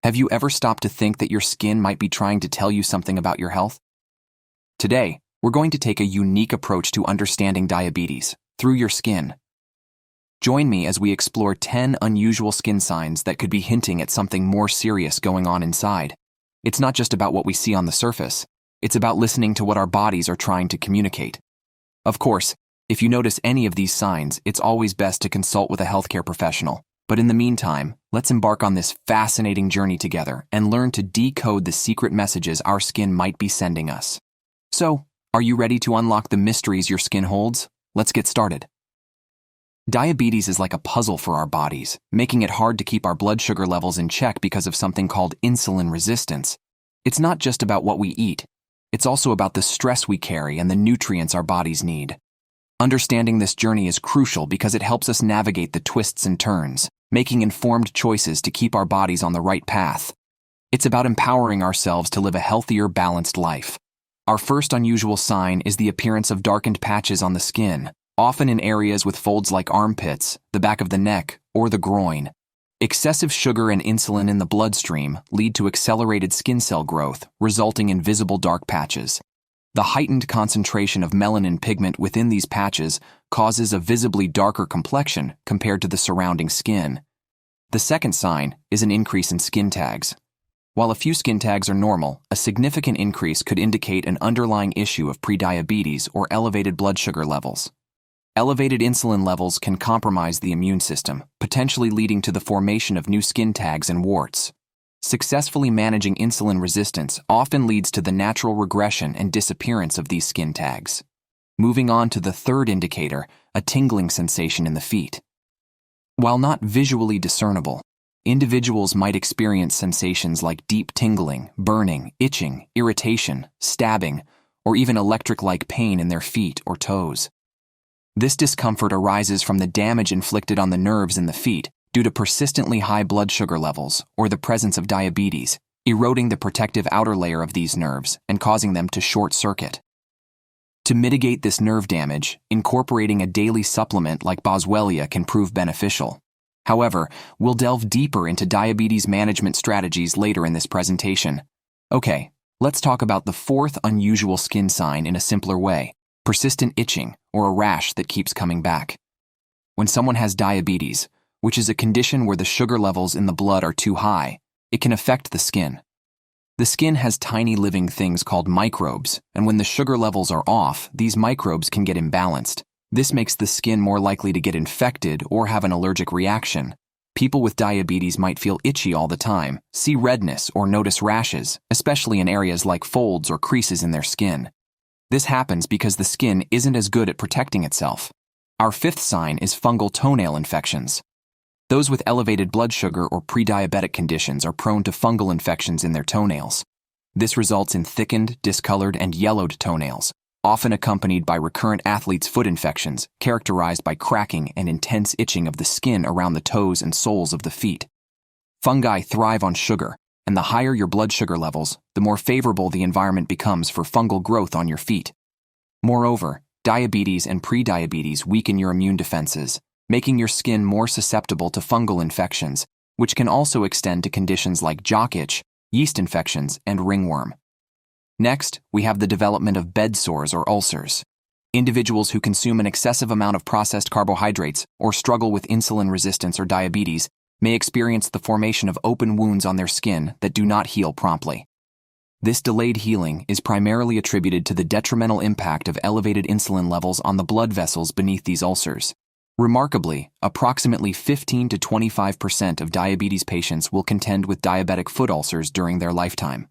Have you ever stopped to think that your skin might be trying to tell you something about your health? Today, we're going to take a unique approach to understanding diabetes through your skin. Join me as we explore 10 unusual skin signs that could be hinting at something more serious going on inside. It's not just about what we see on the surface. It's about listening to what our bodies are trying to communicate. Of course, if you notice any of these signs, it's always best to consult with a healthcare professional. But in the meantime, let's embark on this fascinating journey together and learn to decode the secret messages our skin might be sending us. So, are you ready to unlock the mysteries your skin holds? Let's get started. Diabetes is like a puzzle for our bodies, making it hard to keep our blood sugar levels in check because of something called insulin resistance. It's not just about what we eat. It's also about the stress we carry and the nutrients our bodies need. Understanding this journey is crucial because it helps us navigate the twists and turns, making informed choices to keep our bodies on the right path. It's about empowering ourselves to live a healthier, balanced life. Our first unusual sign is the appearance of darkened patches on the skin, often in areas with folds like armpits, the back of the neck, or the groin. Excessive sugar and insulin in the bloodstream lead to accelerated skin cell growth, resulting in visible dark patches. The heightened concentration of melanin pigment within these patches causes a visibly darker complexion compared to the surrounding skin. The second sign is an increase in skin tags. While a few skin tags are normal, a significant increase could indicate an underlying issue of prediabetes or elevated blood sugar levels. Elevated insulin levels can compromise the immune system, potentially leading to the formation of new skin tags and warts. Successfully managing insulin resistance often leads to the natural regression and disappearance of these skin tags. Moving on to the third indicator, a tingling sensation in the feet. While not visually discernible, individuals might experience sensations like deep tingling, burning, itching, irritation, stabbing, or even electric-like pain in their feet or toes. This discomfort arises from the damage inflicted on the nerves in the feet due to persistently high blood sugar levels or the presence of diabetes, eroding the protective outer layer of these nerves and causing them to short-circuit. To mitigate this nerve damage, incorporating a daily supplement like boswellia can prove beneficial. However, we'll delve deeper into diabetes management strategies later in this presentation. Okay, let's talk about the fourth unusual skin sign in a simpler way: persistent itching or a rash that keeps coming back. When someone has diabetes, which is a condition where the sugar levels in the blood are too high, it can affect the skin. The skin has tiny living things called microbes, and when the sugar levels are off, these microbes can get imbalanced. This makes the skin more likely to get infected or have an allergic reaction. People with diabetes might feel itchy all the time, see redness, or notice rashes, especially in areas like folds or creases in their skin. This happens because the skin isn't as good at protecting itself. Our fifth sign is fungal toenail infections. Those with elevated blood sugar or pre-diabetic conditions are prone to fungal infections in their toenails. This results in thickened, discolored, and yellowed toenails, often accompanied by recurrent athlete's foot infections characterized by cracking and intense itching of the skin around the toes and soles of the feet. Fungi thrive on sugar, and the higher your blood sugar levels, the more favorable the environment becomes for fungal growth on your feet. Moreover, diabetes and prediabetes weaken your immune defenses, making your skin more susceptible to fungal infections, which can also extend to conditions like jock itch, yeast infections, and ringworm. Next, we have the development of bed sores or ulcers. Individuals who consume an excessive amount of processed carbohydrates or struggle with insulin resistance or diabetes may experience the formation of open wounds on their skin that do not heal promptly. This delayed healing is primarily attributed to the detrimental impact of elevated insulin levels on the blood vessels beneath these ulcers. Remarkably, approximately 15 to 25% of diabetes patients will contend with diabetic foot ulcers during their lifetime.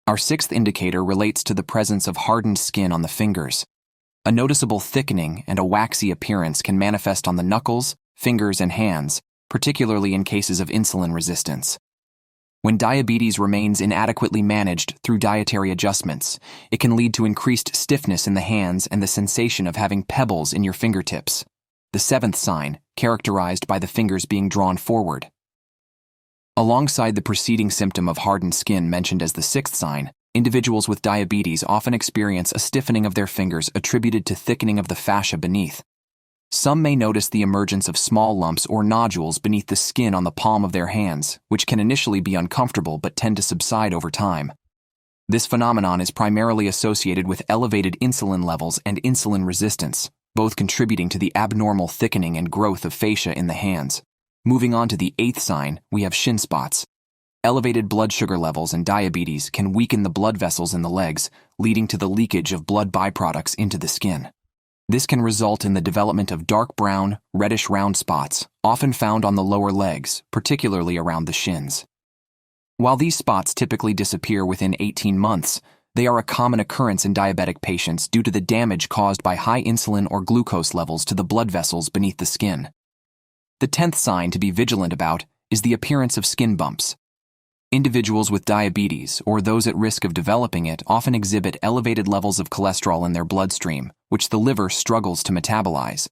Our sixth indicator relates to the presence of hardened skin on the fingers. A noticeable thickening and a waxy appearance can manifest on the knuckles, fingers, and hands, particularly in cases of insulin resistance. When diabetes remains inadequately managed through dietary adjustments, it can lead to increased stiffness in the hands and the sensation of having pebbles in your fingertips. The seventh sign, characterized by the fingers being drawn forward. Alongside the preceding symptom of hardened skin mentioned as the sixth sign, individuals with diabetes often experience a stiffening of their fingers attributed to thickening of the fascia beneath. Some may notice the emergence of small lumps or nodules beneath the skin on the palm of their hands, which can initially be uncomfortable but tend to subside over time. This phenomenon is primarily associated with elevated insulin levels and insulin resistance, both contributing to the abnormal thickening and growth of fascia in the hands. Moving on to the 8th sign, we have shin spots. Elevated blood sugar levels and diabetes can weaken the blood vessels in the legs, leading to the leakage of blood byproducts into the skin. This can result in the development of dark brown, reddish round spots, often found on the lower legs, particularly around the shins. While these spots typically disappear within 18 months, they are a common occurrence in diabetic patients due to the damage caused by high insulin or glucose levels to the blood vessels beneath the skin. The 10th sign to be vigilant about is the appearance of skin bumps. Individuals with diabetes, or those at risk of developing it, often exhibit elevated levels of cholesterol in their bloodstream, which the liver struggles to metabolize.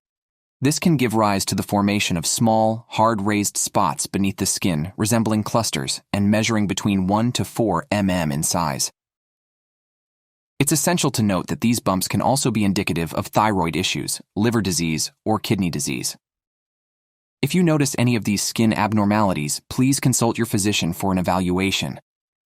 This can give rise to the formation of small, hard-raised spots beneath the skin resembling clusters and measuring between 1 to 4 mm in size. It's essential to note that these bumps can also be indicative of thyroid issues, liver disease, or kidney disease. If you notice any of these skin abnormalities, please consult your physician for an evaluation.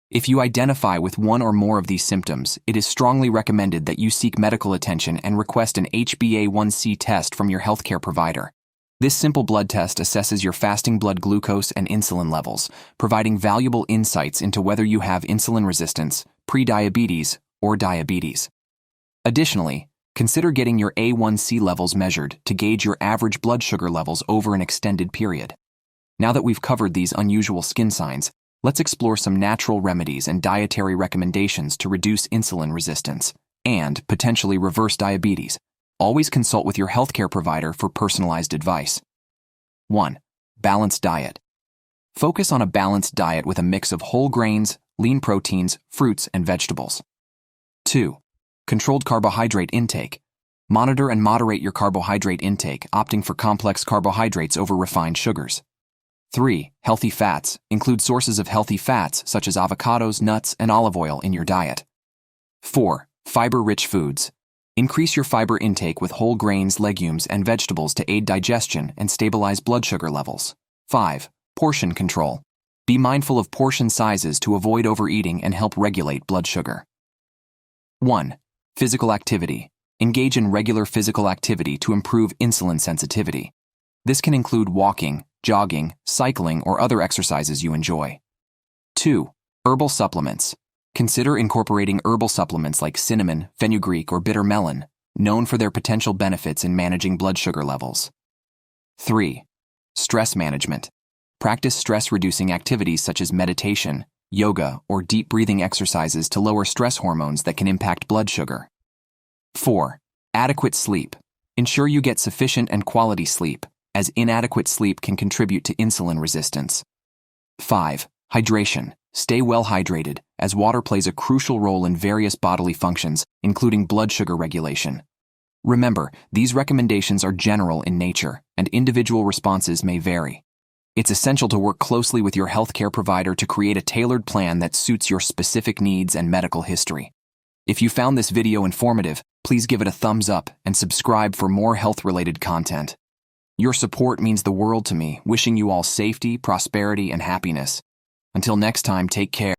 If you identify with one or more of these symptoms, it is strongly recommended that you seek medical attention and request an HbA1c test from your healthcare provider. This simple blood test assesses your fasting blood glucose and insulin levels, providing valuable insights into whether you have insulin resistance, prediabetes, or diabetes. Additionally, consider getting your A1C levels measured to gauge your average blood sugar levels over an extended period. Now that we've covered these unusual skin signs, let's explore some natural remedies and dietary recommendations to reduce insulin resistance and potentially reverse diabetes. Always consult with your healthcare provider for personalized advice. 1. Balanced diet. Focus on a balanced diet with a mix of whole grains, lean proteins, fruits, and vegetables. 2. Controlled carbohydrate intake. Monitor and moderate your carbohydrate intake, opting for complex carbohydrates over refined sugars. 3. Healthy fats. Include sources of healthy fats such as avocados, nuts, and olive oil in your diet. 4. Fiber-rich foods. Increase your fiber intake with whole grains, legumes, and vegetables to aid digestion and stabilize blood sugar levels. 5. Portion control. Be mindful of portion sizes to avoid overeating and help regulate blood sugar. 1. Physical activity. Engage in regular physical activity to improve insulin sensitivity. This can include walking, jogging, cycling, or other exercises you enjoy. 2. Herbal supplements. Consider incorporating herbal supplements like cinnamon, fenugreek, or bitter melon, known for their potential benefits in managing blood sugar levels. 3. Stress management. Practice stress-reducing activities such as meditation, yoga, or deep breathing exercises to lower stress hormones that can impact blood sugar. 4. Adequate sleep. Ensure you get sufficient and quality sleep, as inadequate sleep can contribute to insulin resistance. 5. Hydration. Stay well hydrated, as water plays a crucial role in various bodily functions, including blood sugar regulation. Remember, these recommendations are general in nature, and individual responses may vary. It's essential to work closely with your healthcare provider to create a tailored plan that suits your specific needs and medical history. If you found this video informative, please give it a thumbs up and subscribe for more health-related content. Your support means the world to me, wishing you all safety, prosperity, and happiness. Until next time, take care.